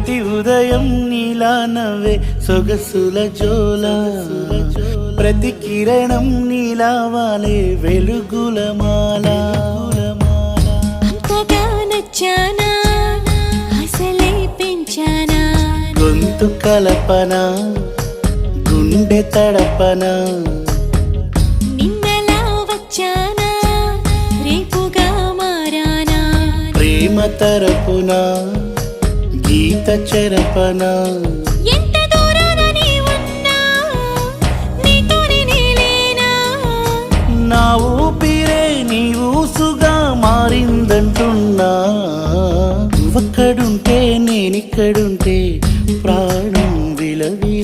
ప్రతి ఉదయం నీలా నవ్వే సొగసుల జోల ప్రతి కిరణం నీలా వాలే వెలుగుల మాల అంతగా నచ్చానా అసలే పెంచానా గొంతు కలపన గుండె తడపన నిన్నలా వచ్చానా రేపుగా మారానా ప్రేమ తరపున గీత చెరపన ఎంత దూరాన నీ ఉన్నా నీతోనే నేలేనా నా ఊపిరే నీ ఊసుగా మారిందంటున్నా నువ్వక్కడుంటే నేనిక్కడుంటే ప్రాణం విలవి